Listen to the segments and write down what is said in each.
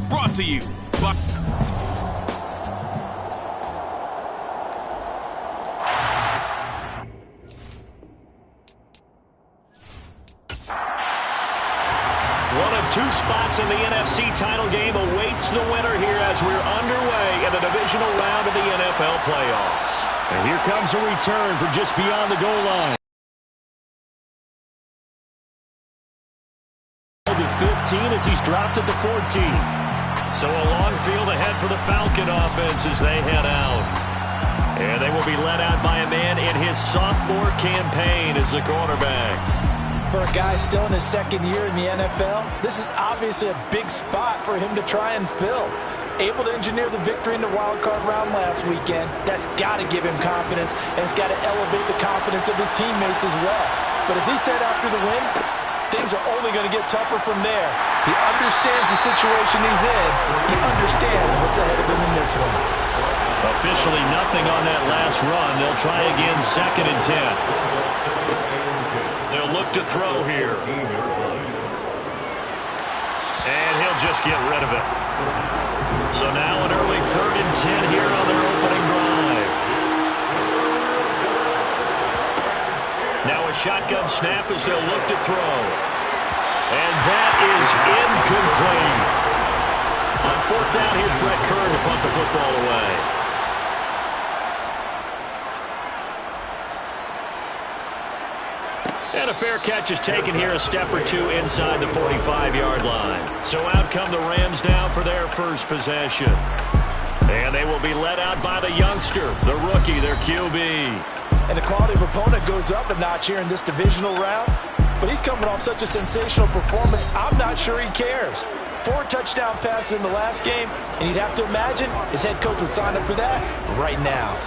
brought to you by... One of two spots in the NFC title game awaits the winner here as we're underway in the divisional round of the NFL playoffs. And here comes a return from just beyond the goal line. The 15 as he's dropped at the 14. So a long field ahead for the Falcon offense as they head out. And they will be led out by a man in his sophomore campaign as the quarterback. For a guy still in his second year in the NFL, this is obviously a big spot for him to try and fill. Able to engineer the victory in the wild card round last weekend. That's got to give him confidence, and it's got to elevate the confidence of his teammates as well. But as he said after the win, things are only going to get tougher from there. He understands the situation he's in. He understands what's ahead of him in this one. Officially nothing on that last run. They'll try again, 2nd and 10. They'll look to throw here. And he'll just get rid of it. So now an early 3rd and 10 here on their opening drive. Now a shotgun snap as they'll look to throw. And that is incomplete. On 4th down, here's Brett Kern to punt the football away. And a fair catch is taken here a step or two inside the 45-yard line. So out come the Rams now for their first possession. And they will be led out by the youngster, the rookie, their QB. And the quality of opponent goes up a notch here in this divisional round. But he's coming off such a sensational performance, I'm not sure he cares. 4 touchdown passes in the last game, and you'd have to imagine his head coach would sign up for that right now.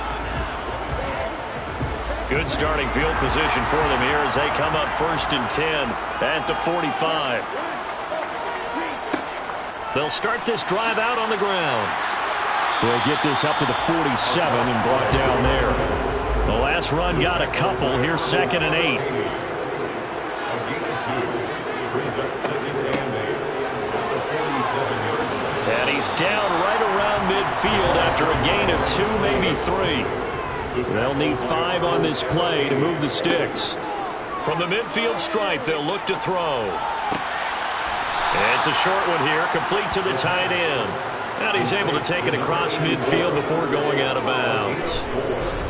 Good starting field position for them here as they come up 1st and 10 at the 45. They'll start this drive out on the ground. They'll get this up to the 47 and brought down there. The last run got a couple. Here's 2nd and 8. And he's down right around midfield after a gain of 2, maybe 3. They'll need 5 on this play to move the sticks. From the midfield stripe, they'll look to throw. It's a short one here, complete to the tight end. And he's able to take it across midfield before going out of bounds.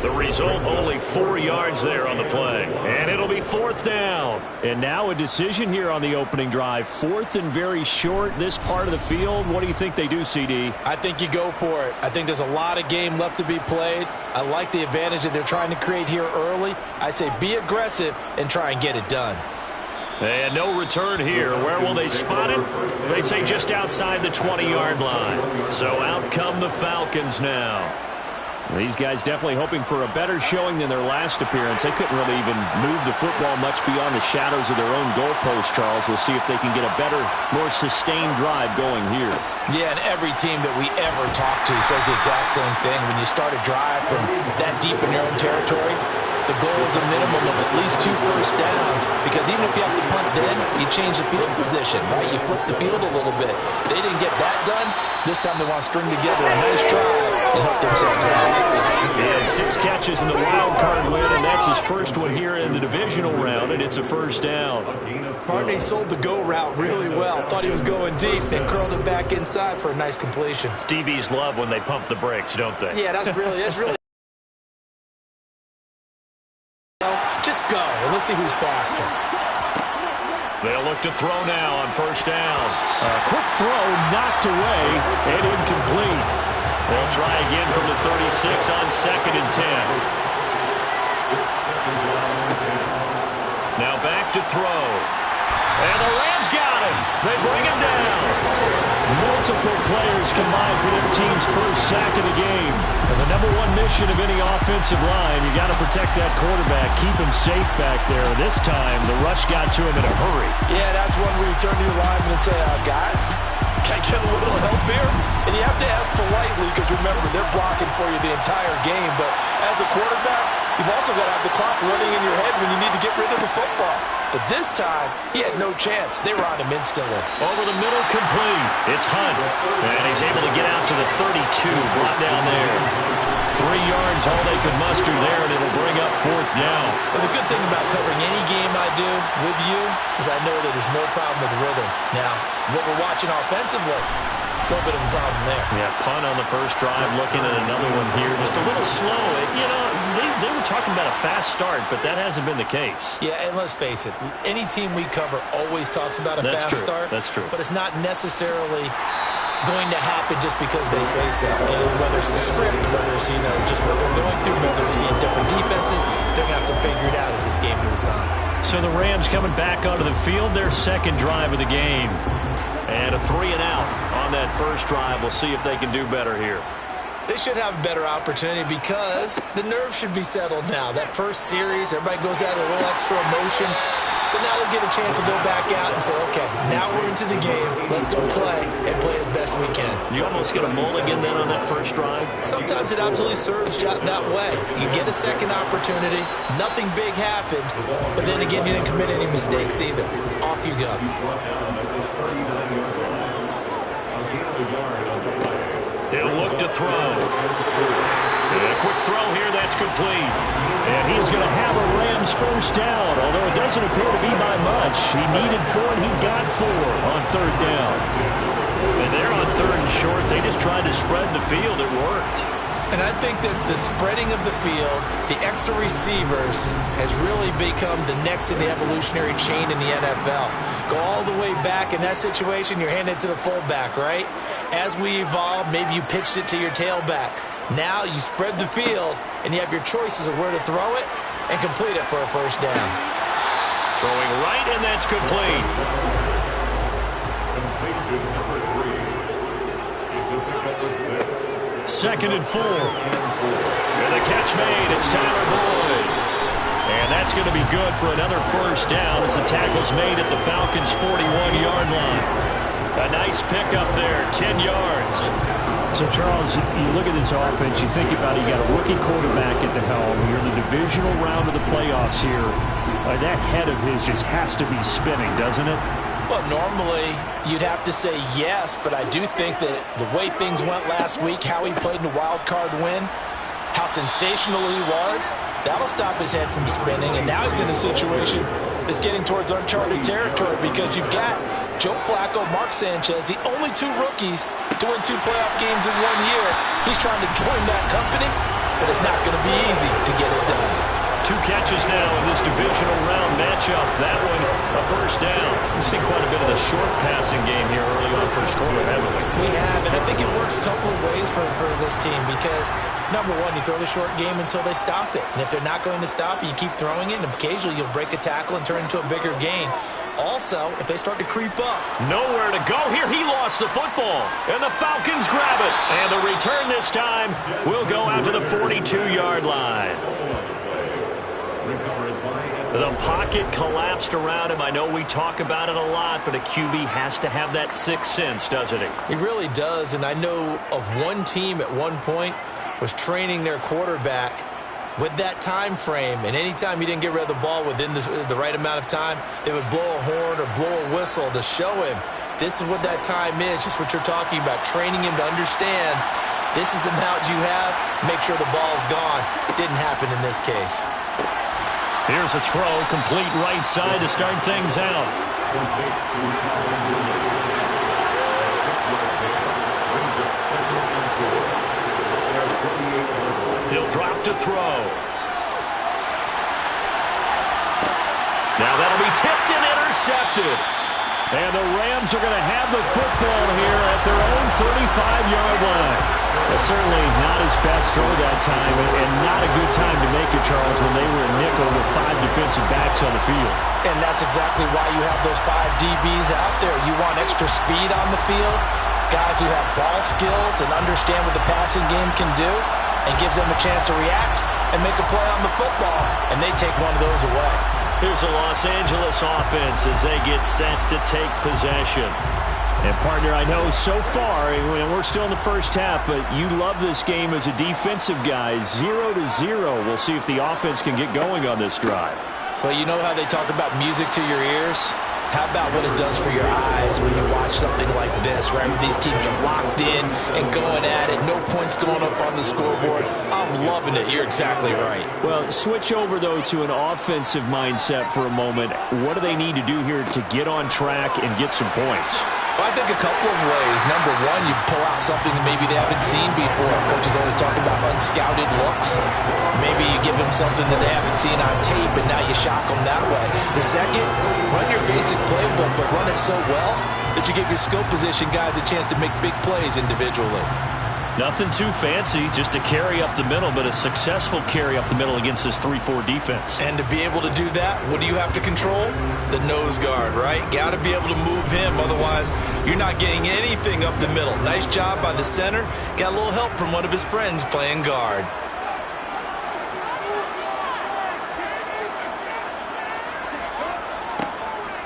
The result, only 4 yards there on the play. And it'll be 4th down. And now a decision here on the opening drive. 4th and very short, this part of the field. What do you think they do, CD? I think you go for it. I think there's a lot of game left to be played. I like the advantage that they're trying to create here early. I say be aggressive and try and get it done. And no return here. Where will they spot it? They say just outside the 20-yard line. So out come the Falcons now. These guys definitely hoping for a better showing than their last appearance. They couldn't really even move the football much beyond the shadows of their own goalpost, Charles. We'll see if they can get a better, more sustained drive going here. Yeah, and every team that we ever talk to says the exact same thing. When you start a drive from that deep in your own territory, the goal is a minimum of at least 2 first downs, because even if you have to punt then, you change the field position, right? You flip the field a little bit. They didn't get that done. This time they want to string together a nice drive and help themselves out. He had 6 catches in the wild card win, and that's his first one here in the divisional round, and it's a first down. Partney sold the go route really well. Thought he was going deep, then curled it back inside for a nice completion. DBs love when they pump the brakes, don't they? Yeah, that's really just go, and let's see who's faster. They'll look to throw now on first down. A quick throw knocked away and incomplete. They'll try again from the 36 on 2nd and 10. Now back to throw. And the Rams got him. They bring him down. Multiple players combined for their team's first sack of the game. And the number 1 mission of any offensive line, you got to protect that quarterback, keep him safe back there. This time, the rush got to him in a hurry. Yeah, that's one where you turn to your lineman and say, guys, can I get a little help here? And you have to ask politely, because remember, they're blocking for you the entire game. But as a quarterback, You've also got to have the clock running in your head when you need to get rid of the football. But this time, he had no chance. They were on him instantly. Over the middle, complete. It's Hunt. And he's able to get out to the 32, brought down there. 3 yards, all they could muster there, and it'll bring up 4th down. Well, the good thing about covering any game I do with you is I know that there's no problem with rhythm. Now, what we're watching offensively, a little bit of a problem there. Yeah, punt on the first drive, looking at another one here. Just a little slow. They were talking about a fast start, but that hasn't been the case. Yeah, and let's face it, any team we cover always talks about a fast start. That's true. But it's not necessarily going to happen just because they say so. And whether it's the script, whether it's, just what they're going through, whether they're seeing different defenses, they're going to have to figure it out as this game moves on. So the Rams coming back onto the field, their second drive of the game. And a 3-and-out on that first drive. We'll see if they can do better here. They should have a better opportunity because the nerves should be settled now. That first series, everybody goes out a little extra emotion. So now they'll get a chance to go back out and say, okay, now we're into the game. Let's go play and play as best we can. You almost get a mulligan then on that first drive? Sometimes it absolutely serves that way. You get a second opportunity. Nothing big happened. But then again, you didn't commit any mistakes either. Off you go. He'll look to throw. And a quick throw here, that's complete. And he's going to have a Rams first down, although it doesn't appear to be by much. He needed 4, and he got 4 on 3rd down. And they're on 3rd and short. They just tried to spread the field. It worked. And I think that the spreading of the field, the extra receivers, has really become the next in the evolutionary chain in the NFL. Go all the way back in that situation, you're handing it to the fullback, right? As we evolve, maybe you pitched it to your tailback. Now you spread the field, and you have your choices of where to throw it and complete it for a first down. Throwing right, and that's complete. Second and 4. And the catch made. It's Tyler Boyd. And that's going to be good for another first down as the tackle's made at the Falcons' 41-yard line. A nice pickup there, 10 yards. So, Charles, you look at this offense, you think about it, you got a rookie quarterback at the helm. You're in the divisional round of the playoffs here. That head of his just has to be spinning, doesn't it? Well, normally you'd have to say yes, but I do think that the way things went last week, how he played in the wild card win, how sensational he was, that'll stop his head from spinning. And now he's in a situation that's getting towards uncharted territory because you've got Joe Flacco, Mark Sanchez, the only 2 rookies to win 2 playoff games in 1 year. He's trying to join that company, but it's not going to be easy to get it done. 2 catches now in this divisional round matchup. That one, a first down. We've seen quite a bit of the short passing game here early on first quarter, haven't we? We have, and I think it works a couple of ways for this team because, number one, you throw the short game until they stop it. And if they're not going to stop it, you keep throwing it, and occasionally you'll break a tackle and turn it into a bigger gain. Also, if they start to creep up. Nowhere to go here. He lost the football. And the Falcons grab it. And the return this time will go out to the 42-yard line. The pocket collapsed around him. I know we talk about it a lot, but a QB has to have that sixth sense, doesn't he? He really does, and I know of one team at one point was training their quarterback with that time frame, and anytime he didn't get rid of the ball within the right amount of time, they would blow a horn or blow a whistle to show him this is what that time is, just what you're talking about, training him to understand this is the amount you have, make sure the ball's gone. It didn't happen in this case. Here's a throw, complete right side to start things out. He'll drop to throw. Now that'll be tipped and intercepted. And the Rams are going to have the football here at their own 35-yard line. Certainly not his best throw that time, and not a good time to make it, Charles, when they were in nickel with 5 defensive backs on the field. And that's exactly why you have those 5 DBs out there. You want extra speed on the field, guys who have ball skills and understand what the passing game can do, and gives them a chance to react and make a play on the football, and they take one of those away. Here's the Los Angeles offense as they get set to take possession. And, partner, I know so far, we're still in the first half, but you love this game as a defensive guy. 0-0. We'll see if the offense can get going on this drive. Well, you know how they talk about music to your ears? How about what it does for your eyes when you watch something like this, right? These teams are locked in and going at it. No points going up on the scoreboard. I'm loving it. You're exactly right. Well, switch over, though, to an offensive mindset for a moment. What do they need to do here to get on track and get some points? Well, I think a couple of ways. Number one, you pull out something that maybe they haven't seen before. Coaches always talk about unscouted looks. Maybe you give them something that they haven't seen on tape, and now you shock them that way. The second, run your basic playbook, but run it so well that you give your skill position guys a chance to make big plays individually. Nothing too fancy, just to carry up the middle, but a successful carry up the middle against this 3-4 defense. And to be able to do that, what do you have to control? The nose guard, right? Got to be able to move him, otherwise you're not getting anything up the middle. Nice job by the center. Got a little help from one of his friends playing guard.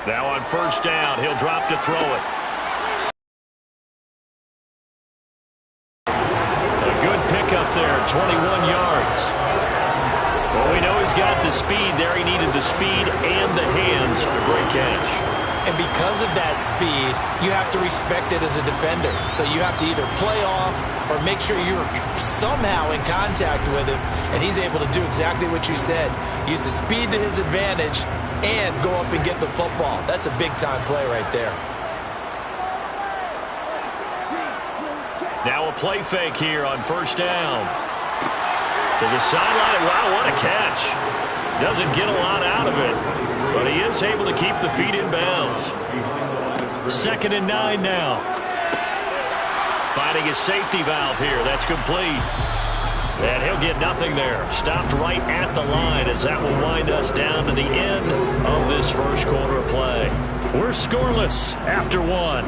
Now on first down, he'll drop to throw it. Up there, 21 yards. Well, we know he's got the speed there. He needed the speed and the hands. Great catch. And because of that speed, you have to respect it as a defender. So you have to either play off or make sure you're somehow in contact with him, and he's able to do exactly what you said. Use the speed to his advantage and go up and get the football. That's a big-time play right there. Now a play fake here on first down. To the sideline. Wow, what a catch. Doesn't get a lot out of it, but he is able to keep the feet in bounds. 2nd and 9 now. Finding his safety valve here. That's complete. And he'll get nothing there. Stopped right at the line as that will wind us down to the end of this first quarter of play. We're scoreless after one.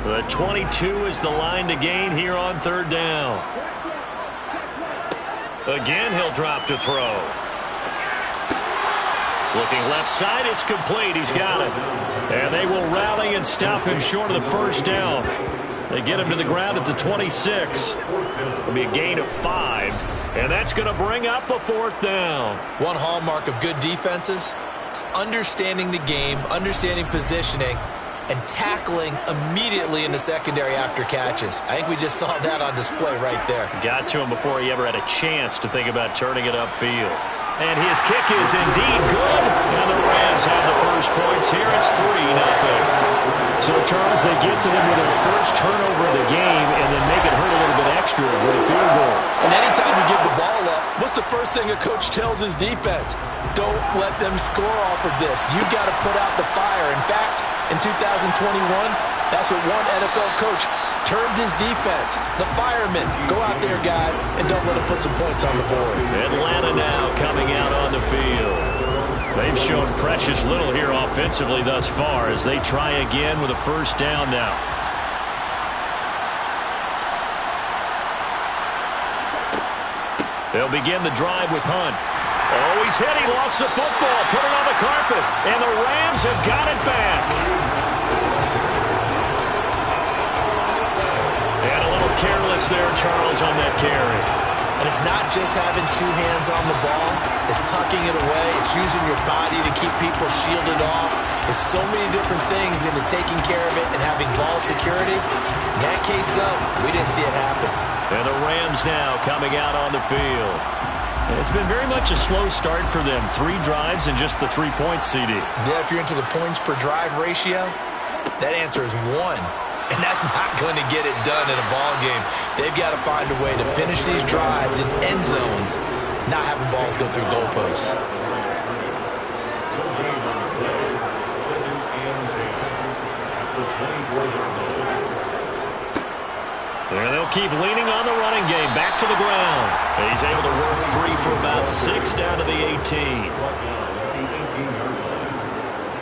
The 22 is the line to gain here on third down. Again, he'll drop to throw. Looking left side, it's complete. He's got it. And they will rally and stop him short of the first down. They get him to the ground at the 26. It'll be a gain of 5. And that's going to bring up a fourth down. One hallmark of good defenses is understanding the game, understanding positioning, and tackling immediately in the secondary after catches. I think we just saw that on display right there. Got to him before he ever had a chance to think about turning it upfield. And his kick is indeed good. And the Rams have the first points here. It's 3-0. So, Charles, they get to them with their first turnover of the game and then make it hurt a little bit extra with a field goal. And anytime you give the ball up, what's the first thing a coach tells his defense? Don't let them score off of this. You've got to put out the fire. In fact, in 2021, that's what one NFL coach termed his defense. The firemen. Go out there, guys, and don't let them put some points on the board. Atlanta now coming out on the field. They've shown precious little here offensively thus far as they try again with a first down now. They'll begin the drive with Hunt. Oh, he's hit. He lost the football. Put it on the carpet. And the Rams have got it back. And a little careless there, Charles, on that carry. And it's not just having two hands on the ball. It's tucking it away. It's using your body to keep people shielded off. There's so many different things into taking care of it and having ball security. In that case, though, we didn't see it happen. And the Rams now coming out on the field. It's been very much a slow start for them. 3 drives and just the 3 points, CD. Yeah, if you're into the points per drive ratio, that answer is 1. And that's not going to get it done in a ball game. They've got to find a way to finish these drives in end zones, not having balls go through goalposts. And they'll keep leaning on the running game. Back to the ground. He's able to work free for about 6 down to the 18.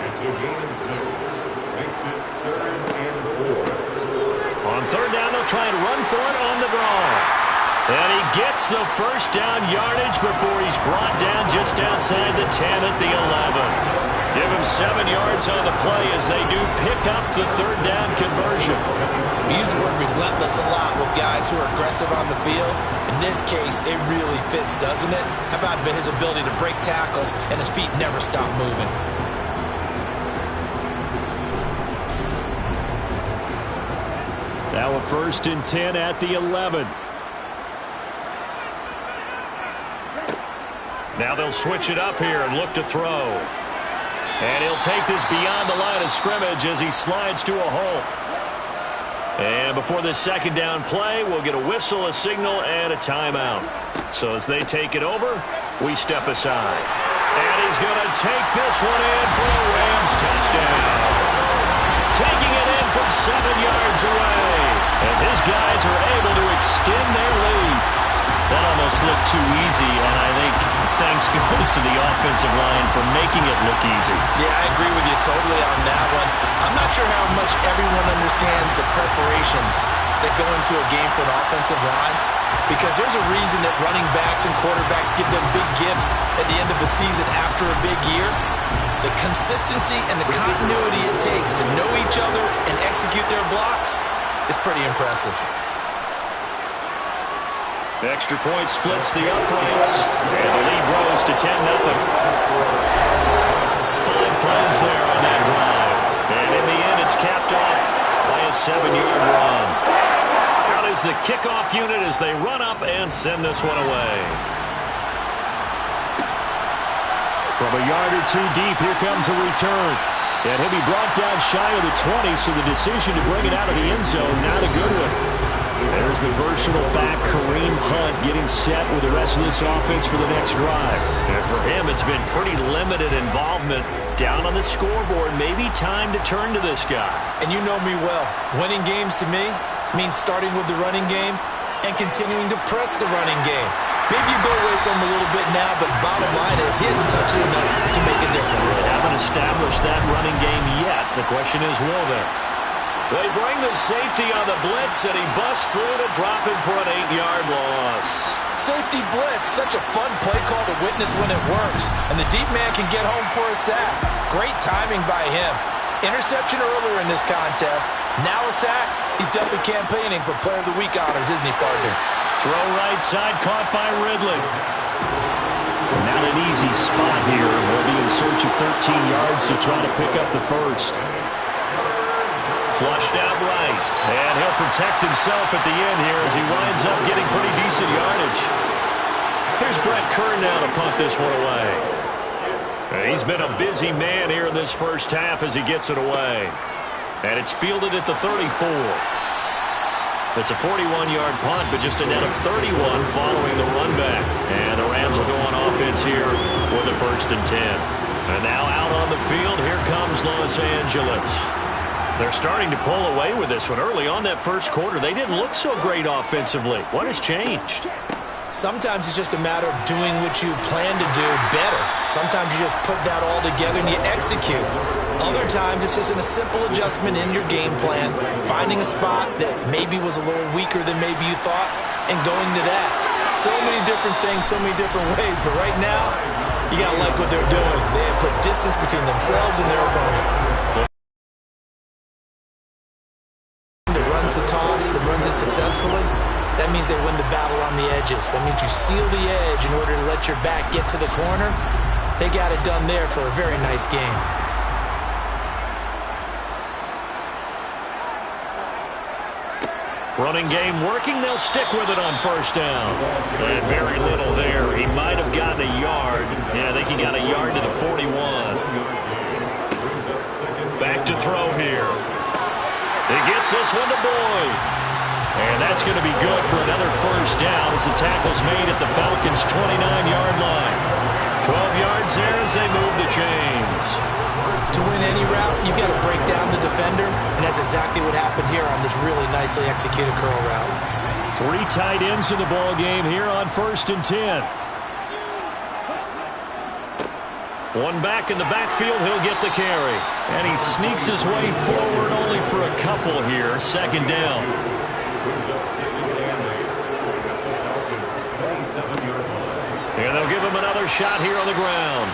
It's a gain of 6. Makes it 3rd and 4. On third down, they'll try and run for it on the draw. And he gets the first down yardage before he's brought down just outside the 10 at the 11. Give him 7 yards on the play as they do pick up the third down conversion. We use the word relentless a lot with guys who are aggressive on the field. In this case, it really fits, doesn't it? How about his ability to break tackles and his feet never stop moving? Now a 1st and 10 at the 11. Now they'll switch it up here and look to throw. And he'll take this beyond the line of scrimmage as he slides to a hole. And before this 2nd down play, we'll get a whistle, a signal, and a timeout. So as they take it over, we step aside. And he's going to take this one in for a Rams touchdown. Taking it in from 7 yards away as his guys are able to extend their lead. That almost looked too easy, and I think thanks goes to the offensive line for making it look easy. Yeah, I agree with you totally on that one. I'm not sure how much everyone understands the preparations that go into a game for an offensive line, because there's a reason that running backs and quarterbacks give them big gifts at the end of the season after a big year. The consistency and the continuity it takes to know each other and execute their blocks is pretty impressive. Extra point splits the uprights, and the lead grows to 10-0. 5 plays there on that drive, and in the end it's capped off by a 7-yard run. Out is the kickoff unit as they run up and send this one away. From a yard or two deep, here comes a return. And he'll be brought down shy of the 20, so the decision to bring it out of the end zone, not a good one. There's the versatile back, Kareem Hunt, getting set with the rest of this offense for the next drive. And for him, it's been pretty limited involvement down on the scoreboard. Maybe time to turn to this guy. And you know me well. Winning games to me means starting with the running game and continuing to press the running game. Maybe you go away from him a little bit now, but bottom line is he hasn't touched it enough to make a difference. They haven't established that running game yet. The question is, will they? They bring the safety on the blitz, and he busts through to drop him for an 8-yard loss. Safety blitz, such a fun play call to witness when it works. And the deep man can get home for a sack. Great timing by him. Interception earlier in this contest. Now a sack. He's definitely campaigning for Player of the Week honors, isn't he, partner? Throw right side, caught by Ridley. Not an easy spot here. We'll be in search of 13 yards to try to pick up the first. Flushed out right, and he'll protect himself at the end here as he winds up getting pretty decent yardage. Here's Brett Kern now to punt this one away. He's been a busy man here in this first half as he gets it away. And it's fielded at the 34. It's a 41-yard punt, but just a net of 31 following the run back. And the Rams will go on offense here with a 1st and 10. And now out on the field, here comes Los Angeles. They're starting to pull away with this one. Early on that first quarter, they didn't look so great offensively. What has changed? Sometimes it's just a matter of doing what you plan to do better. Sometimes you just put that all together and you execute. Other times it's just a simple adjustment in your game plan, finding a spot that maybe was a little weaker than maybe you thought, and going to that. So many different things, so many different ways, but right now, you got to like what they're doing. They have put distance between themselves and their opponent. The toss and runs it successfully, that means they win the battle on the edges. That means you seal the edge in order to let your back get to the corner. They got it done there for a very nice game. Running game working. They'll stick with it on 1st down. And very little there. He might have gotten a yard. Yeah, I think he got a yard to the 41. Back to throw here. He gets this one to Boyd. And that's going to be good for another 1st down as the tackle's made at the Falcons' 29-yard line. 12 yards there as they move the chains. To win any route, you've got to break down the defender, and that's exactly what happened here on this really nicely executed curl route. 3 tight ends in the ball game here on 1st and 10. One back in the backfield, he'll get the carry. And he sneaks his way forward only for a couple here. 2nd down. And they'll give him another shot here on the ground.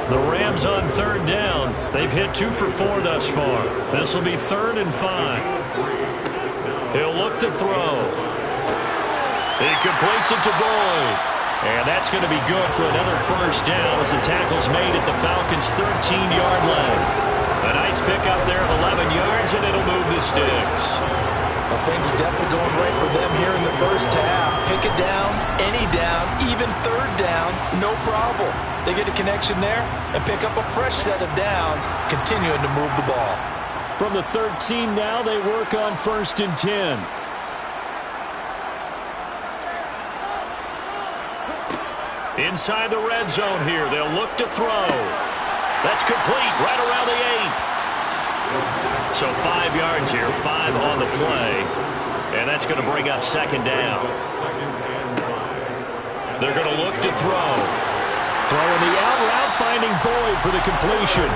The Rams on third down. They've hit 2 for 4 thus far. This will be 3rd and 5. He'll look to throw. He completes it to Boyd. And that's going to be good for another first down as the tackle's made at the Falcons' 13-yard line. A nice pickup there of 11 yards, and it'll move the sticks. Well, things are definitely going right for them here in the first half. Pick it down, any down, even third down, no problem. They get a connection there and pick up a fresh set of downs, continuing to move the ball. From the 13 now, they work on 1st and 10. Inside the red zone here, they'll look to throw. That's complete right around the 8. So 5 yards here, 5 on the play. And that's going to bring up 2nd down. They're going to look to throw. Throwing the out route, finding Boyd for the completion.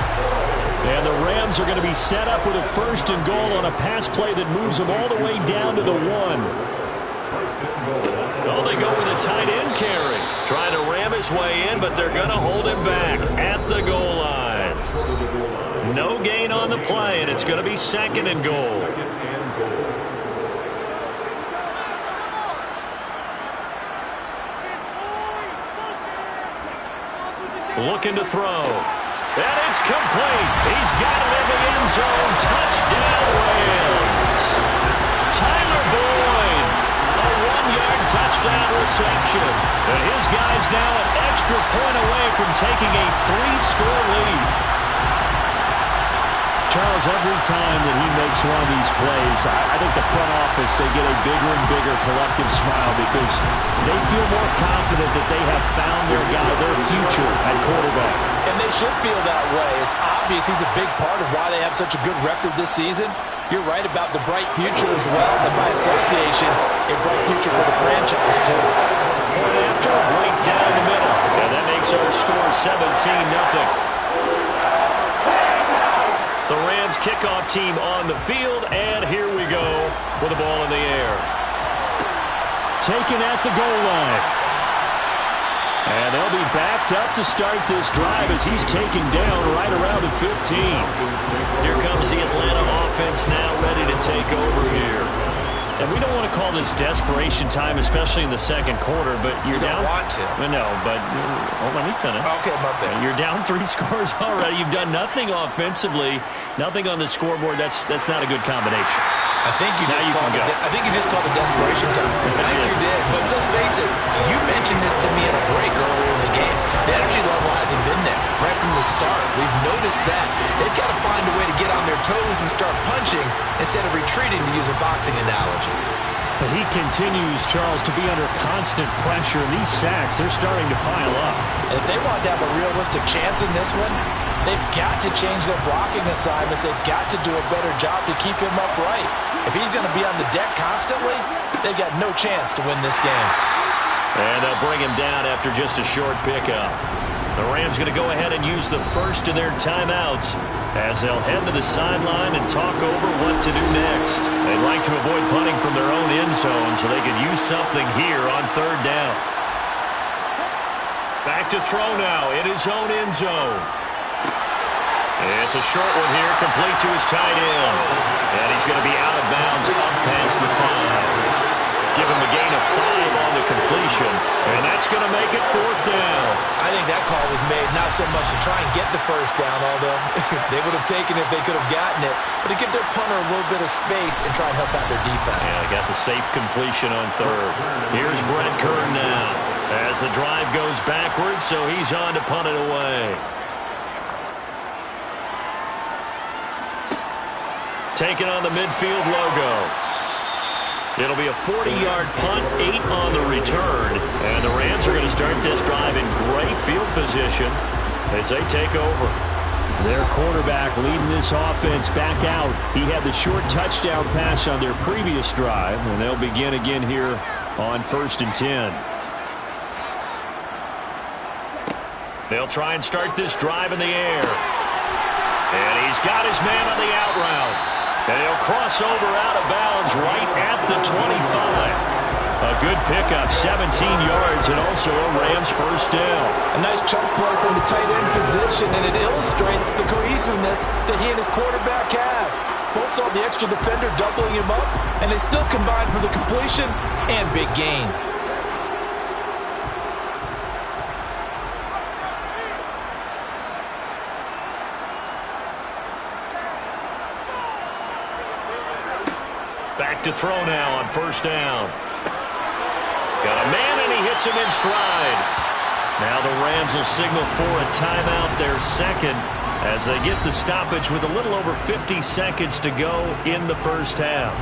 And the Rams are going to be set up with a 1st and goal on a pass play that moves them all the way down to the 1. Well, they go with a tight end carry. Trying to ram his way in, but they're going to hold him back at the goal line. No gain on the play, and it's going to be 2nd and goal. Looking to throw. And it's complete. He's got it in the end zone. Touchdown, Rams. Tyler Boyd. A 1-yard touchdown reception. And his guy's now an extra point away from taking a 3-score lead. Charles, every time that he makes one of these plays, I think the front office, they get a bigger and bigger collective smile because they feel more confident that they have found their guy, their future at quarterback. And they should feel that way. It's obvious he's a big part of why they have such a good record this season. You're right about the bright future as well, and by association, a bright future for the franchise, too. Point after, right down the middle. And that makes our score 17-0. The Rams kickoff team on the field, and here we go with the ball in the air. Taken at the goal line. And they'll be backed up to start this drive as he's taken down right around the 15. Here comes the Atlanta offense now ready to take over here. And we don't want to call this desperation time, especially in the second quarter, but you're down. You don't want to. No, but let me finish. Okay, my bad. You're down 3 scores already. You've done nothing offensively, nothing on the scoreboard. That's not a good combination. I think you just called it desperation time. I think you did. But let's face it, you mentioned this to me in a break earlier in the game. The energy level hasn't been there right from the start. We've noticed that. They've got to find a way to get on their toes and start punching instead of retreating, to use a boxing analogy. But he continues, Charles, to be under constant pressure. And these sacks, they're starting to pile up. If they want to have a realistic chance in this one, they've got to change their blocking assignments. They've got to do a better job to keep him upright. If he's going to be on the deck constantly, they've got no chance to win this game. And they'll bring him down after just a short pickup. The Rams going to go ahead and use the first of their timeouts as they'll head to the sideline and talk over what to do next. They'd like to avoid punting from their own end zone so they could use something here on 3rd down. Back to throw now in his own end zone. It's a short one here, complete to his tight end. And he's going to be out of bounds up past the 5. Give him a gain of 5 on the completion. And that's going to make it 4th down. I think that call was made not so much to try and get the first down, although they would have taken it if they could have gotten it, but to give their punter a little bit of space and try and help out their defense. Yeah, they got the safe completion on 3rd. Here's Brett Kern now as the drive goes backwards, so he's on to punt it away. Taking on the midfield logo. It'll be a 40-yard punt, 8 on the return. And the Rams are going to start this drive in great field position as they take over. Their quarterback leading this offense back out. He had the short touchdown pass on their previous drive, and they'll begin again here on 1st and 10. They'll try and start this drive in the air. And he's got his man on the out route. And he'll cross over out of bounds right at the 25. A good pickup, 17 yards, and also a Rams first down. A nice chunk play from the tight end position, and it illustrates the cohesiveness that he and his quarterback have. Both saw the extra defender doubling him up, and they still combined for the completion and big gain. Back to throw now on first down. Got a man, and he hits him in stride. Now the Rams will signal for a timeout, their second, as they get the stoppage with a little over 50 seconds to go in the first half.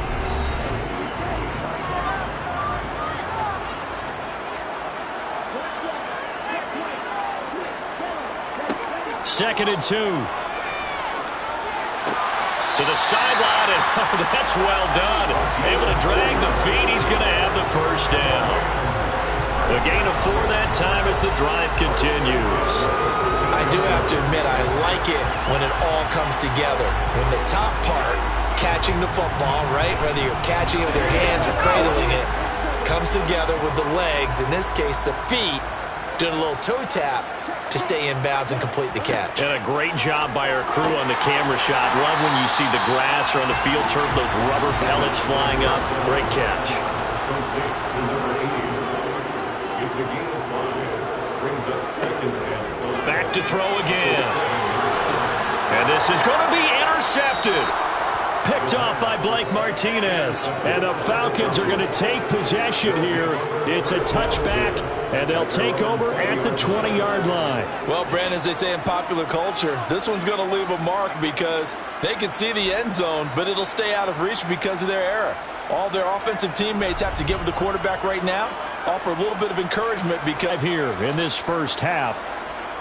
Second and 2. To the sideline, and that's well done. Able to drag the feet. He's going to have the first down. A gain of 4 that time as the drive continues. I do have to admit, I like it when it all comes together. When the top part, catching the football, right, whether you're catching it with your hands or cradling it, comes together with the legs, in this case the feet, doing a little toe tap to stay in bounds and complete the catch. And a great job by our crew on the camera shot. Love when you see the grass or on the field turf, those rubber pellets flying up. Great catch. It's a gain of 5. Brings up second and 5. Back to throw again. And this is going to be intercepted. Picked off by Blake Martinez. And the Falcons are going to take possession here. It's a touchback, and they'll take over at the 20-yard line. Well, Brandon, as they say in popular culture, this one's going to leave a mark because they can see the end zone, but it'll stay out of reach because of their error. All their offensive teammates have to get with the quarterback right now, offer a little bit of encouragement because here in this first half.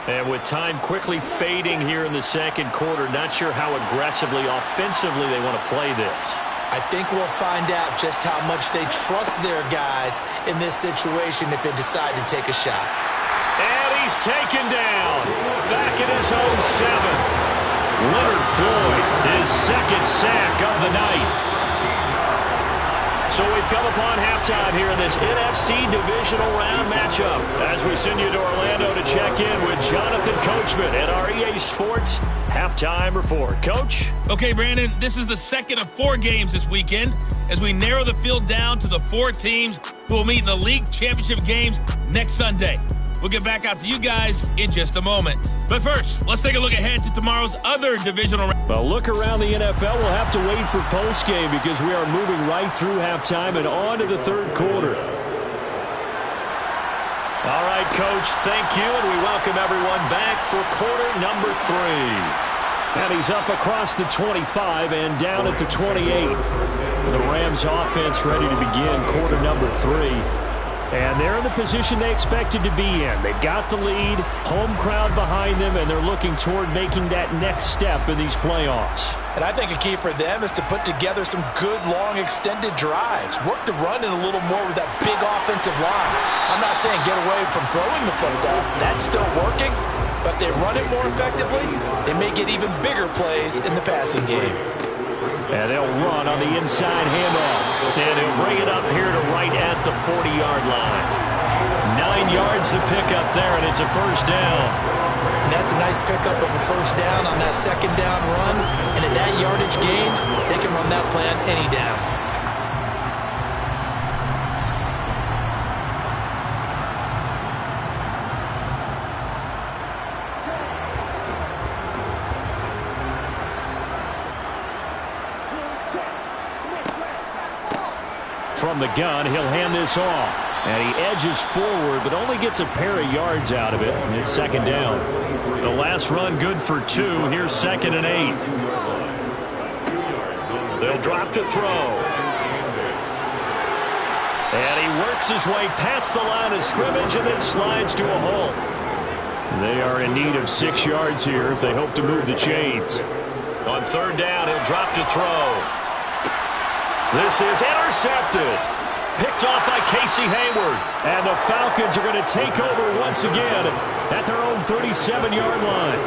And with time quickly fading here in the second quarter, not sure how aggressively, offensively they want to play this. I think we'll find out just how much they trust their guys in this situation if they decide to take a shot. And he's taken down. Back at his own 7. Leonard Floyd, his second sack of the night. So we've come upon halftime here in this NFC divisional round matchup as we send you to Orlando to check in with Jonathan Coachman at our EA Sports Halftime Report. Coach? Okay, Brandon, this is the second of 4 games this weekend as we narrow the field down to the 4 teams who will meet in the league championship games next Sunday. We'll get back out to you guys in just a moment. But first, let's take a look ahead to tomorrow's other divisional round. Well, look around the NFL. We'll have to wait for postgame because we are moving right through halftime and on to the third quarter. All right, Coach, thank you, and we welcome everyone back for quarter number 3. And he's up across the 25 and down at the 28. The Rams offense ready to begin quarter number 3. And they're in the position they expected to be in. They've got the lead, home crowd behind them, and they're looking toward making that next step in these playoffs. And I think a key for them is to put together some good, long, extended drives. Work the run in a little more with that big offensive line. I'm not saying get away from throwing the football. That's still working. But they run it more effectively, they may get even bigger plays in the passing game. And they'll run on the inside handoff. And he'll bring it up here to right at the 40-yard line. 9 yards to pick up there, and it's a first down. And that's a nice pickup of a first down on that second down run. And at that yardage gained, they can run that plan any down. From the gun, he'll hand this off. And he edges forward, but only gets a pair of yards out of it. And it's second down. The last run good for 2. Here's second and 8. They'll drop to throw. And he works his way past the line of scrimmage and then slides to a hole. They are in need of 6 yards here if they hope to move the chains. On third down, he'll drop to throw. This is intercepted. Picked off by Casey Hayward. And the Falcons are going to take over once again at their own 37-yard line.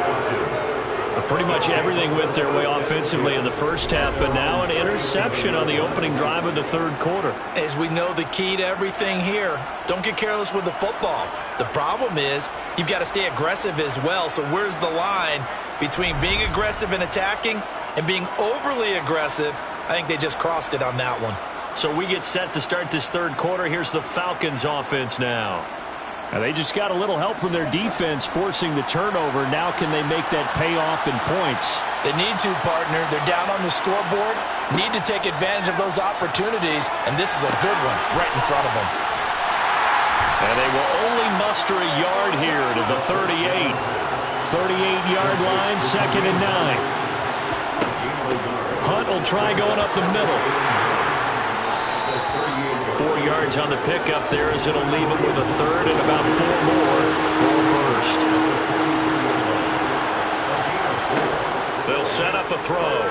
A Pretty much everything went their way offensively in the first half, but now an interception on the opening drive of the third quarter. As we know, the key to everything here, don't get careless with the football. The problem is you've got to stay aggressive as well. So where's the line between being aggressive and attacking and being overly aggressive? I think they just crossed it on that one. So we get set to start this third quarter. Here's the Falcons offense now. And they just got a little help from their defense forcing the turnover. Now can they make that pay off in points? They need to, partner. They're down on the scoreboard. Need to take advantage of those opportunities, and this is a good one right in front of them. And they will only muster a yard here to the 38. 38-yard line, 2nd and 9. Hunt will try going up the middle. 4 yards on the pickup there as it'll leave it with a third and about 4 more for first. They'll set up a throw.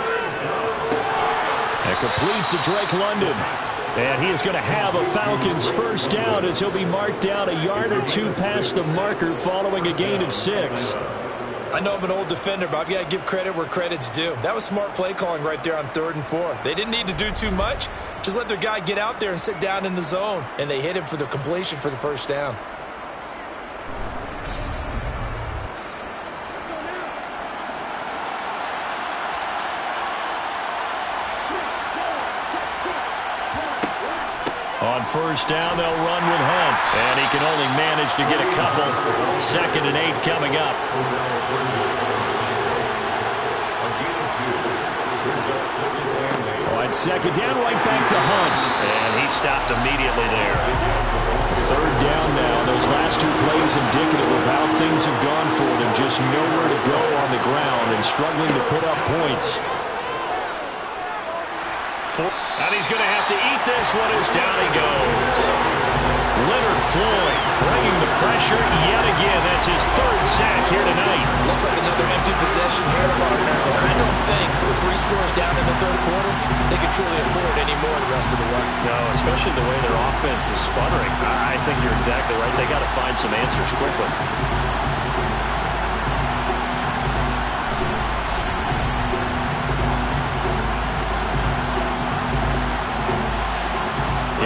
And complete to Drake London. And he is going to have a Falcons first down as he'll be marked down a yard or two past the marker following a gain of 6. I know I'm an old defender, but I've got to give credit where credit's due. That was smart play calling right there on 3rd and 4. They didn't need to do too much. Just let their guy get out there and sit down in the zone, and they hit him for the completion for the first down. On first down, they'll run with Hunt. And he can only manage to get a couple. 2nd and 8 coming up. On 2nd down, right back to Hunt. And he stopped immediately there. 3rd down now. Those last 2 plays indicative of how things have gone for them. Just nowhere to go on the ground and struggling to put up points. And he's going to have to eat this one as down he goes. Leonard Floyd bringing the pressure yet again. That's his 3rd sack here tonight. Looks like another empty possession here, partner. And I don't think with 3 scores down in the third quarter, they can truly afford any more the rest of the way. No, especially the way their offense is sputtering. I think you're exactly right. They got to find some answers quickly.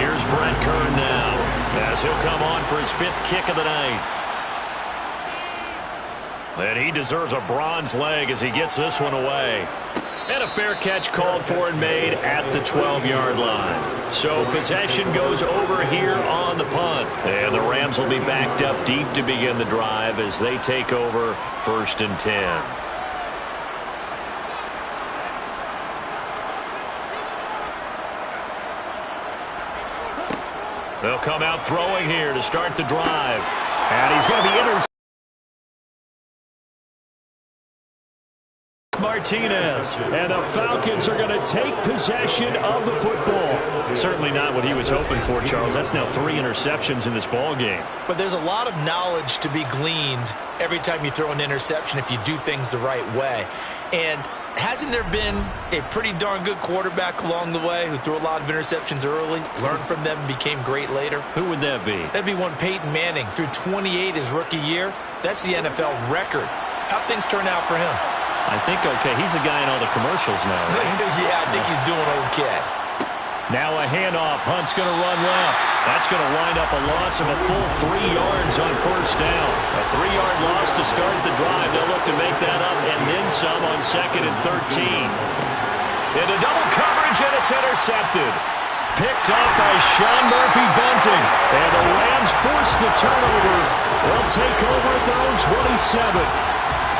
Here's Brent Kern now, as he'll come on for his 5th kick of the night. And he deserves a bronze leg as he gets this one away. And a fair catch called for and made at the 12-yard line. So possession goes over here on the punt. And the Rams will be backed up deep to begin the drive as they take over 1st and 10. They'll come out throwing here to start the drive. And he's going to be intercepted. Martinez. And the Falcons are going to take possession of the football. Certainly not what he was hoping for, Charles. That's now 3 interceptions in this ball game. But there's a lot of knowledge to be gleaned every time you throw an interception if you do things the right way. And hasn't there been a pretty darn good quarterback along the way who threw a lot of interceptions early, learned from them, and became great later? Who would that be? That'd be one Peyton Manning. Threw 28 his rookie year. That's the NFL record. How'd things turn out for him? I think okay. He's the guy in all the commercials now, right? Yeah, I think he's doing okay. Now a handoff. Hunt's going to run left. That's going to wind up a loss of a full 3 yards on first down. A 3-yard loss to start the drive. They'll look to make that up and then some on 2nd and 13. Into double coverage, and it's intercepted. Picked up by Sean Murphy-Bunting. And the Rams force the turnover. They'll take over at their own 27.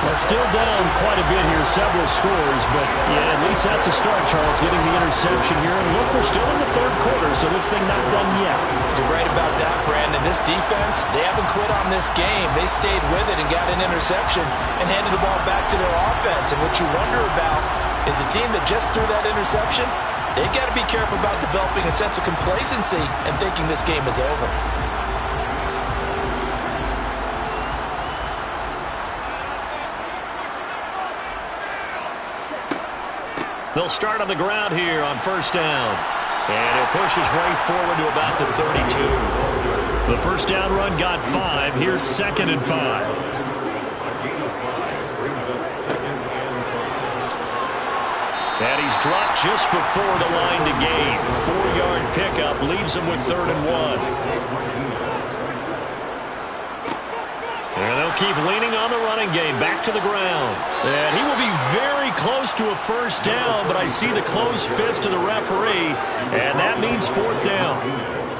Well, still down quite a bit here, several scores, but yeah, at least that's a start, Charles, getting the interception here. And look, we're still in the third quarter, so this thing not done yet. You're right about that, Brandon. This defense, they haven't quit on this game. They stayed with it and got an interception and handed the ball back to their offense. And what you wonder about is the team that just threw that interception, they've got to be careful about developing a sense of complacency and thinking this game is over. They'll start on the ground here on first down. And he'll push his way forward to about the 32. The first down run got 5. Here's 2nd and 5. And he's dropped just before the line to gain. 4-yard pickup leaves him with 3rd and 1. And they'll keep leaning on the running game. Back to the ground. And he will be very close to a first down, but I see the closed fist of the referee, and that means 4th down.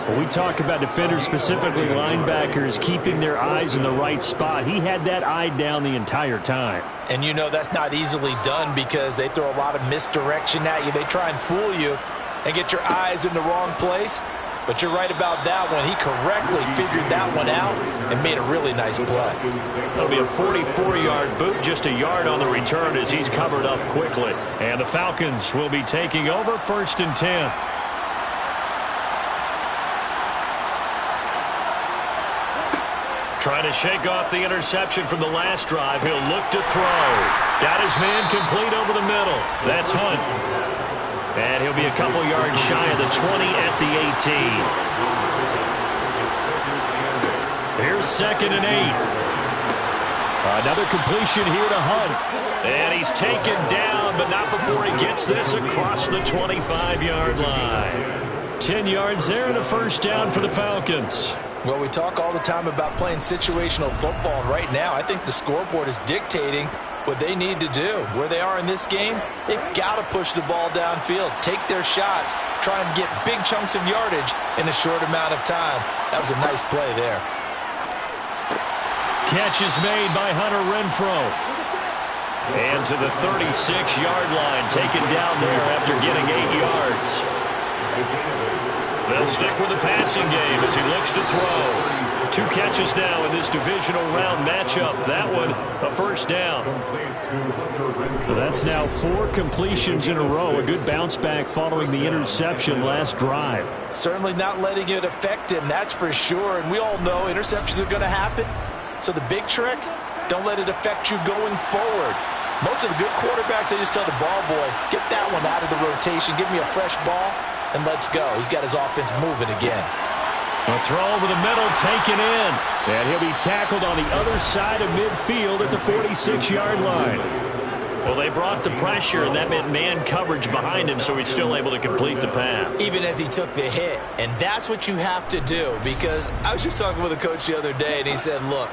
When we talk about defenders, specifically linebackers, keeping their eyes in the right spot, he had that eye down the entire time. And you know that's not easily done because they throw a lot of misdirection at you. They try and fool you and get your eyes in the wrong place. But you're right about that one. He correctly figured that one out and made a really nice play. That'll be a 44-yard boot, just a yard on the return as he's covered up quickly. And the Falcons will be taking over 1st and 10. Trying to shake off the interception from the last drive. He'll look to throw. Got his man complete over the middle. That's Hunt. And he'll be a couple yards shy of the 20 at the 18. Here's 2nd and 8. Another completion here to Hunt. And he's taken down, but not before he gets this across the 25-yard line. 10 yards there and a first down for the Falcons. Well, we talk all the time about playing situational football. Right now, I think the scoreboard is dictating what they need to do. Where they are in this game, they've got to push the ball downfield, take their shots, try and get big chunks of yardage in a short amount of time. That was a nice play there. Catch is made by Hunter Renfrow. And to the 36-yard line, taken down there after getting 8 yards. They'll stick with the passing game as he looks to throw. 2 catches now in this divisional round matchup. That one, a first down. Well, that's now 4 completions in a row. A good bounce back following the interception last drive. Certainly not letting it affect him, that's for sure. And we all know interceptions are going to happen. So the big trick, don't let it affect you going forward. Most of the good quarterbacks, they just tell the ball boy, get that one out of the rotation, give me a fresh ball, and let's go. He's got his offense moving again. A throw over the middle, taken in. And he'll be tackled on the other side of midfield at the 46-yard line. Well, they brought the pressure, and that meant man coverage behind him, so he's still able to complete the pass. Even as he took the hit, and that's what you have to do, because I was just talking with a coach the other day, and he said, look,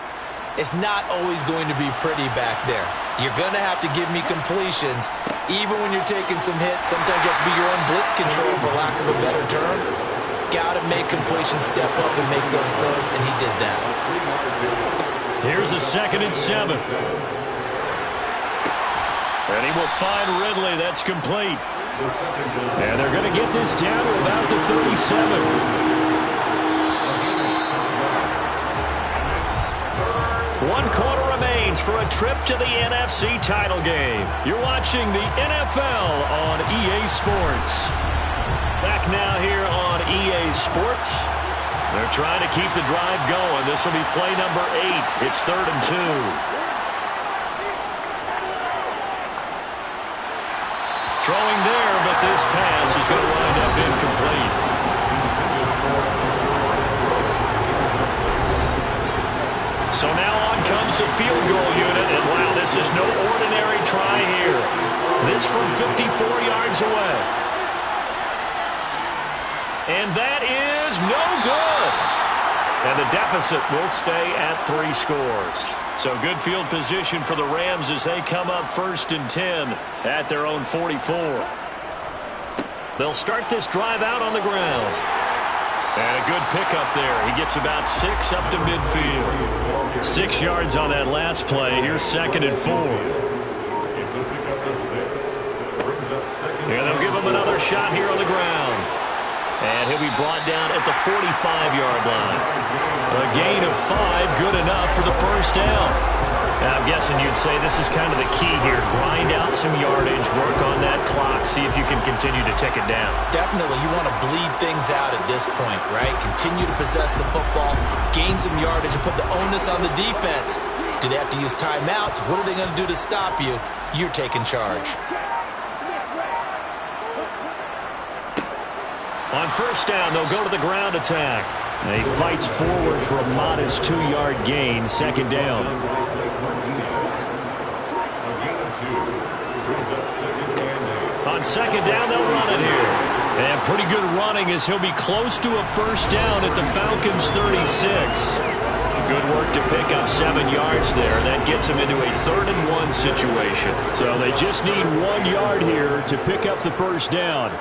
it's not always going to be pretty back there. You're going to have to give me completions, even when you're taking some hits. Sometimes you have to be your own blitz control, for lack of a better term. Got to make completions step up and make those throws, and he did that. Here's a 2nd and 7. And he will find Ridley. That's complete. And they're going to get this down to about the 37. 1 quarter remains for a trip to the NFC title game. You're watching the NFL on EA Sports. Back now here on EA Sports. They're trying to keep the drive going. This will be play number 8. It's 3rd and 2. Throwing there, but this pass is going to wind up incomplete. So now on comes the field goal unit, and wow, this is no ordinary try here. This from 54 yards away. And that is no good. And the deficit will stay at 3 scores. So good field position for the Rams as they come up 1st and 10 at their own 44. They'll start this drive out on the ground. And a good pickup there. He gets about 6 up to midfield. 6 yards on that last play. Here's 2nd and 4. And they'll give him another shot here on the ground. And he'll be brought down at the 45-yard line. A gain of 5, good enough for the first down. And I'm guessing you'd say this is kind of the key here. Grind out some yardage, work on that clock, see if you can continue to tick it down. Definitely, you want to bleed things out at this point, right? Continue to possess the football, gain some yardage, and put the onus on the defense. Do they have to use timeouts? What are they going to do to stop you? You're taking charge. On first down, they'll go to the ground attack. And he fights forward for a modest 2-yard gain, 2nd down. On On second down, they'll run it here. And pretty good running as he'll be close to a first down at the Falcons' 36. Good work to pick up 7 yards there. That gets them into a 3rd-and-1 situation. So they just need 1 yard here to pick up the first down.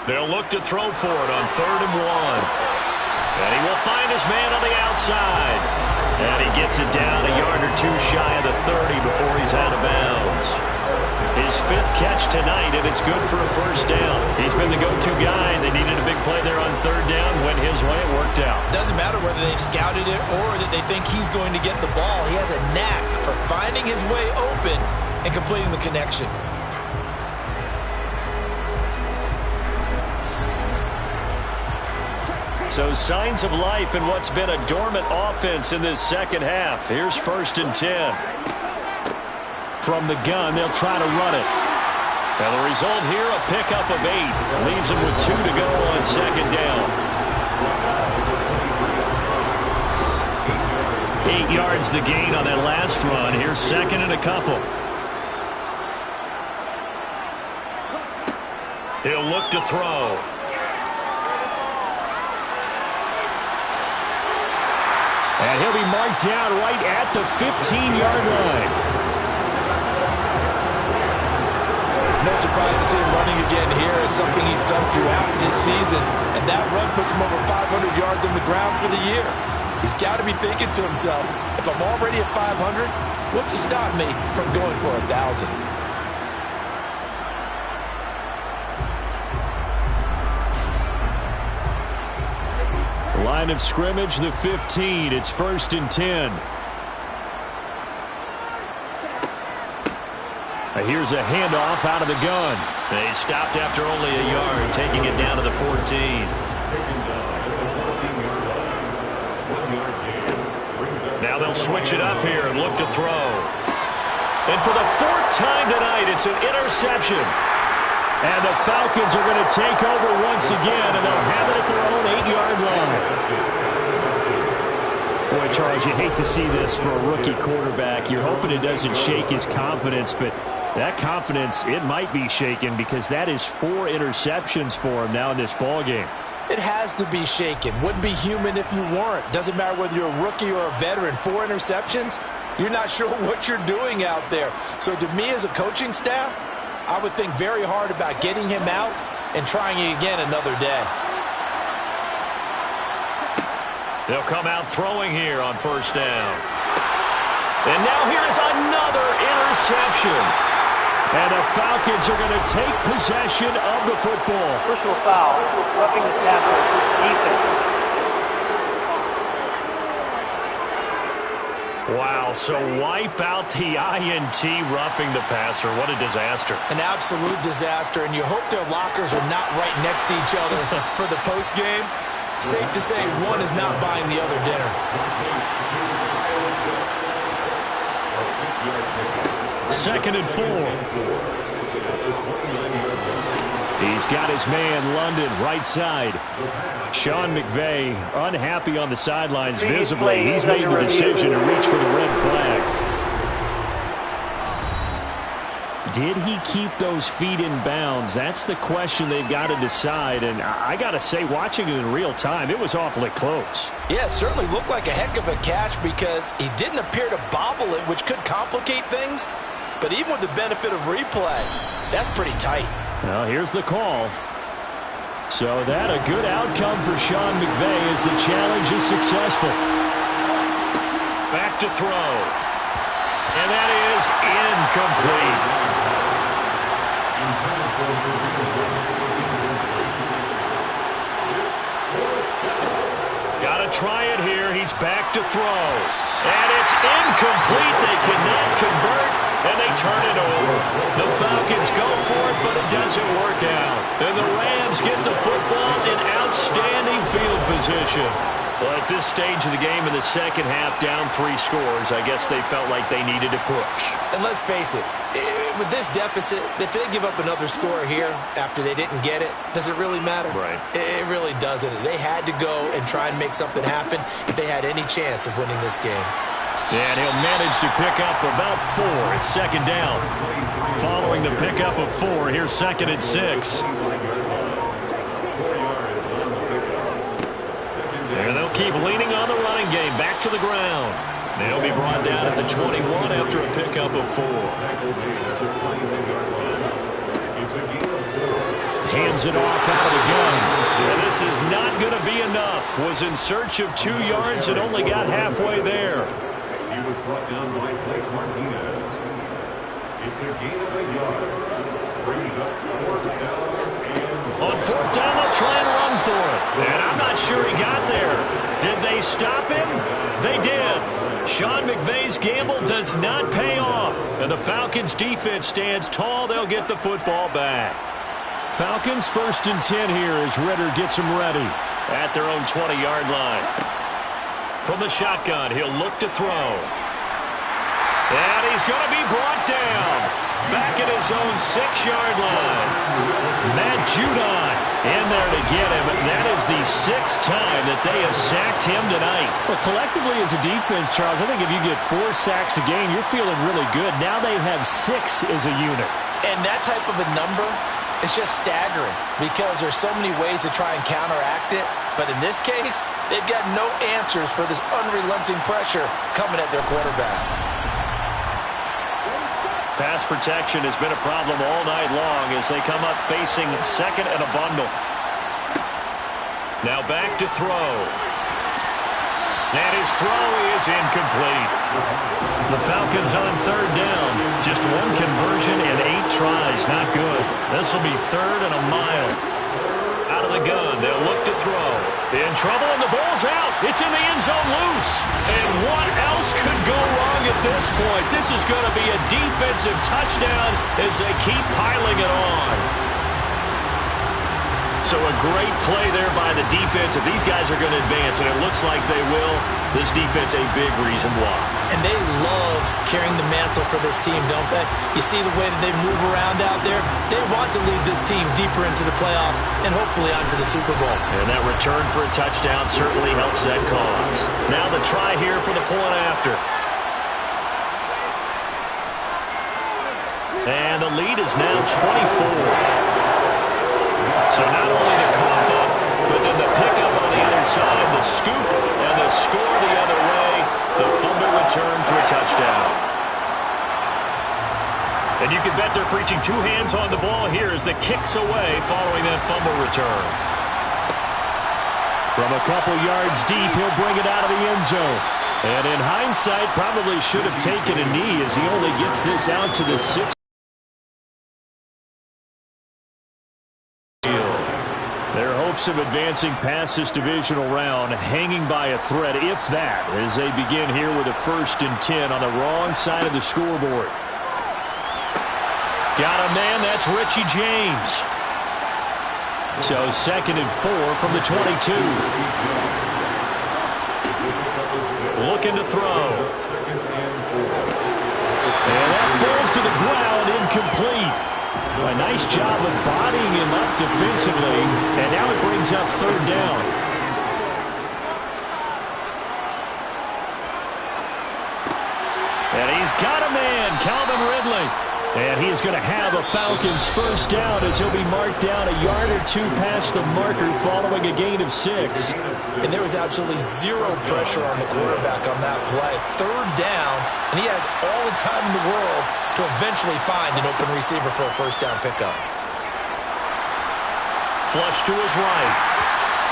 They'll look to throw for it on 3rd and 1. And he will find his man on the outside. And he gets it down a yard or 2 shy of the 30 before he's out of bounds. His 5th catch tonight, and it's good for a first down. He's been the go-to guy, and they needed a big play there on 3rd down. Went his way, it worked out. Doesn't matter whether they've scouted it or that they think he's going to get the ball. He has a knack for finding his way open and completing the connection. So signs of life in what's been a dormant offense in this second half. Here's 1st and 10. From the gun, they'll try to run it. And the result here, a pickup of 8. Leaves them with 2 to go on second down. 8 yards the gain on that last run. Here's 2nd and a couple. He'll look to throw. And he'll be marked down right at the 15-yard line. No surprise to see him running again here. It's something he's done throughout this season. And that run puts him over 500 yards on the ground for the year. He's got to be thinking to himself, if I'm already at 500, what's to stop me from going for 1,000? Line of scrimmage, the 15. It's 1st and 10. Here's a handoff out of the gun. They stopped after only a yard, taking it down to the 14. Now they'll switch it up here and look to throw. And for the 4th time tonight, it's an interception. And the Falcons are going to take over once again, and they'll have it at their own 8-yard line. Boy, Charles, you hate to see this for a rookie quarterback. You're hoping it doesn't shake his confidence, but that confidence, it might be shaken because that is 4 interceptions for him now in this ballgame. It has to be shaken. Wouldn't be human if you weren't. Doesn't matter whether you're a rookie or a veteran. 4 interceptions, you're not sure what you're doing out there. So to me as a coaching staff, I would think very hard about getting him out and trying it again another day. They'll come out throwing here on 1st down. And now here's another interception. And the Falcons are going to take possession of the football. Personal foul, roughing the passer, defense. Wow, so wipe out the INT roughing the passer. What a disaster. An absolute disaster, and you hope their lockers are not right next to each other for the postgame. Safe to say one is not buying the other dinner. 2nd and 4. He's got his man, London, right side. Sean McVay unhappy on the sidelines visibly. He's made the decision to reach for the red flag. Did he keep those feet in bounds? That's the question they've got to decide. And I got to say, watching it in real time, it was awfully close. Yeah, it certainly looked like a heck of a catch because he didn't appear to bobble it, which could complicate things. But even with the benefit of replay, that's pretty tight. Well, here's the call. So that a good outcome for Sean McVay as the challenge is successful. Back to throw. And that is incomplete. Got to try it here. He's back to throw. And it's incomplete. They cannot convert, and they turn it over. The Falcons go for it, but it doesn't work out. And the Rams get the football in outstanding field position. Well, at this stage of the game in the second half, down 3 scores, I guess they felt like they needed to push. And let's face it, with this deficit, if they give up another score here after they didn't get it, does it really matter? Right. It really doesn't. They had to go and try and make something happen if they had any chance of winning this game. And he'll manage to pick up about 4. It's second down. Following the pickup of 4, here's second and 6. And they'll keep leaning on the running game. Back to the ground. They'll be brought down at the 21 after a pickup of 4. Hands it off out of the gun. And this is not going to be enough. Was in search of 2 yards and only got halfway there. He was brought down by Blake Martinez. It's a gain of a yard. Brings up 4th down. On 4th down, they'll try and run for it. And I'm not sure he got there. Did they stop him? They did. Sean McVay's gamble does not pay off. And the Falcons defense stands tall. They'll get the football back. Falcons 1st and 10 here as Ritter gets them ready. At their own 20-yard line. From the shotgun, he'll look to throw. And he's going to be brought down. Back at his own 6-yard line. Matt Judon in there to get him. That is the 6th time that they have sacked him tonight. Well, collectively as a defense, Charles, I think if you get 4 sacks a game, you're feeling really good. Now they have 6 as a unit. And that type of a number, it's just staggering because there's so many ways to try and counteract it. But in this case, they've got no answers for this unrelenting pressure coming at their quarterback. Pass protection has been a problem all night long as they come up facing second and a bundle. Now back to throw. And his throw is incomplete. The Falcons on 3rd down. Just 1 conversion and 8 tries. Not good. This will be 3rd and a mile. Out of the gun. They'll look to throw. In trouble and the ball's out. It's in the end zone loose. And what else could go wrong at this point? This is going to be a defensive touchdown as they keep piling it on. So a great play there by the defense. If these guys are going to advance, and it looks like they will, this defense a big reason why. And they love carrying the mantle for this team, don't they? You see the way that they move around out there? They want to lead this team deeper into the playoffs and hopefully onto the Super Bowl. And that return for a touchdown certainly helps that cause. Now the try here for the point after. And the lead is now 24. So not only the cough up, but then the pickup on the other side, the scoop, and the score the other way, the fumble return for a touchdown. And you can bet they're preaching 2 hands on the ball here as the kick's away following that fumble return. From a couple yards deep, he'll bring it out of the end zone. And in hindsight, probably should have taken a knee as he only gets this out to the 6. Their hopes of advancing past this divisional round hanging by a thread, if that, as they begin here with a 1st and 10 on the wrong side of the scoreboard. Got a man, that's Richie James. So 2nd and 4 from the 22. Looking to throw. And that falls to the ground, incomplete. A nice job of bodying him up defensively, and now it brings up 3rd down. And he's got a man, Calvin Ridley. And he is going to have a Falcons 1st down as he'll be marked down a yard or 2 past the marker following a gain of 6. And there was absolutely 0 pressure on the quarterback on that play. 3rd down, and he has all the time in the world to eventually find an open receiver for a 1st down pickup. Flush to his right.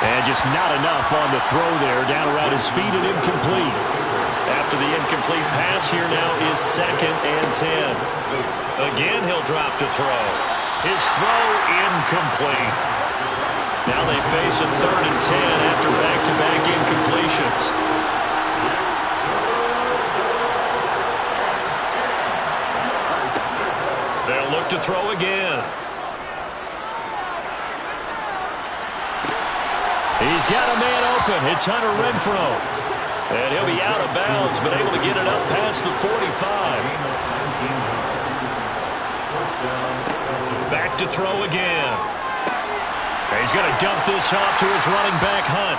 And just not enough on the throw there. Down around his feet and incomplete. After the incomplete pass, here now is 2nd and 10. Again, he'll drop to throw. His throw incomplete. Now they face a 3rd and 10 after back-to-back incompletions. They'll look to throw again. He's got a man open. It's Hunter Renfrow. And he'll be out of bounds, but able to get it up past the 45. Back to throw again. And he's going to dump this off to his running back, Hunt.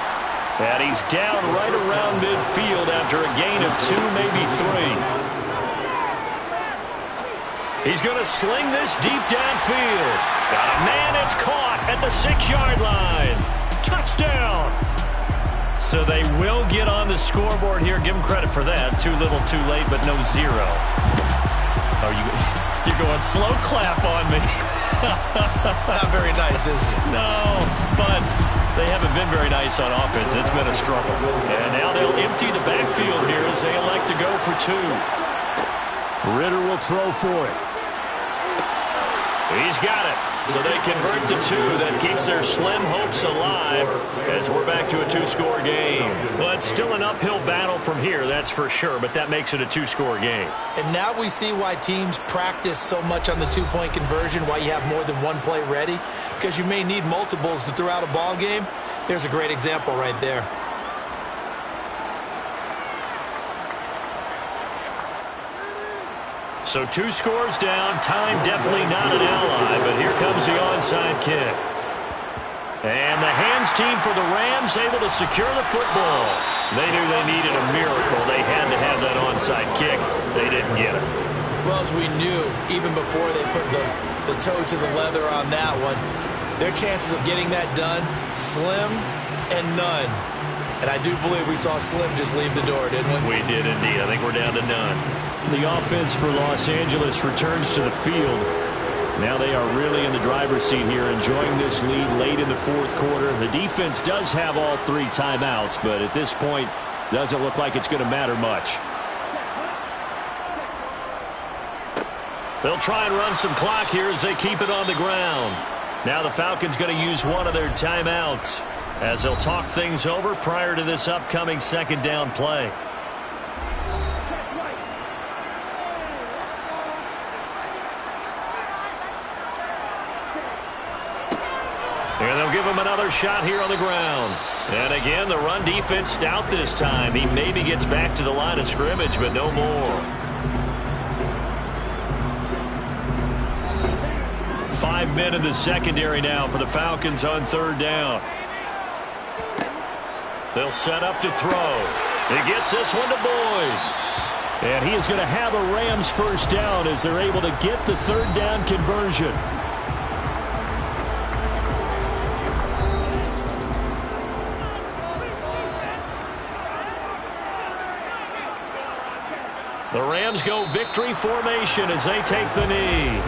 And he's down right around midfield after a gain of 2, maybe 3. He's going to sling this deep downfield. Got a man, it's caught at the 6-yard line. Touchdown. So they will get on the scoreboard here. Give them credit for that. Too little, too late, but no 0. Oh, you're going slow clap on me. Not very nice, is it? No, but they haven't been very nice on offense. It's been a struggle. And now they'll empty the backfield here as they elect to go for 2. Ritter will throw for it. He's got it. So they convert to 2. That keeps their slim hopes alive as we're back to a 2-score game. Well, it's still an uphill battle from here, that's for sure, but that makes it a 2-score game. And now we see why teams practice so much on the 2-point conversion, why you have more than one play ready, because you may need multiples to throw out a ball game. There's a great example right there. So 2 scores down. Time definitely not an ally, but here comes the onside kick. And the hands team for the Rams able to secure the football. They knew they needed a miracle. They had to have that onside kick. They didn't get it. Well, as we knew, even before they put the toe to the leather on that one, their chances of getting that done, slim and none. And I do believe we saw Slim just leave the door, didn't we? We did indeed. I think we're down to none. The offense for Los Angeles returns to the field. Now they are really in the driver's seat here, enjoying this lead late in the 4th quarter. The defense does have all 3 timeouts, but at this point, doesn't look like it's going to matter much. They'll try and run some clock here as they keep it on the ground. Now the Falcons going to use one of their timeouts as they'll talk things over prior to this upcoming 2nd down play. And they'll give him another shot here on the ground. And again, the run defense stout this time. He maybe gets back to the line of scrimmage, but no more. 5 men in the secondary now for the Falcons on 3rd down. They'll set up to throw. He gets this one to Boyd. And he is going to have a Rams 1st down as they're able to get the 3rd down conversion. The Rams go victory formation as they take the knee.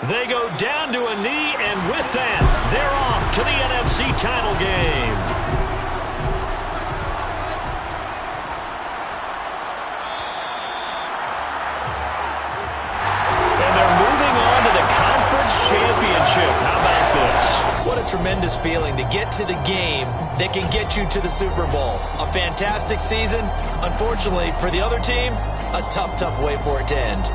They go down to a knee, and with that, they're off to the NFC title game. And they're moving on to the conference championship. How about this? What a tremendous feeling to get to the game that can get you to the Super Bowl. A fantastic season. Unfortunately, for the other team, a tough, tough way for it to end.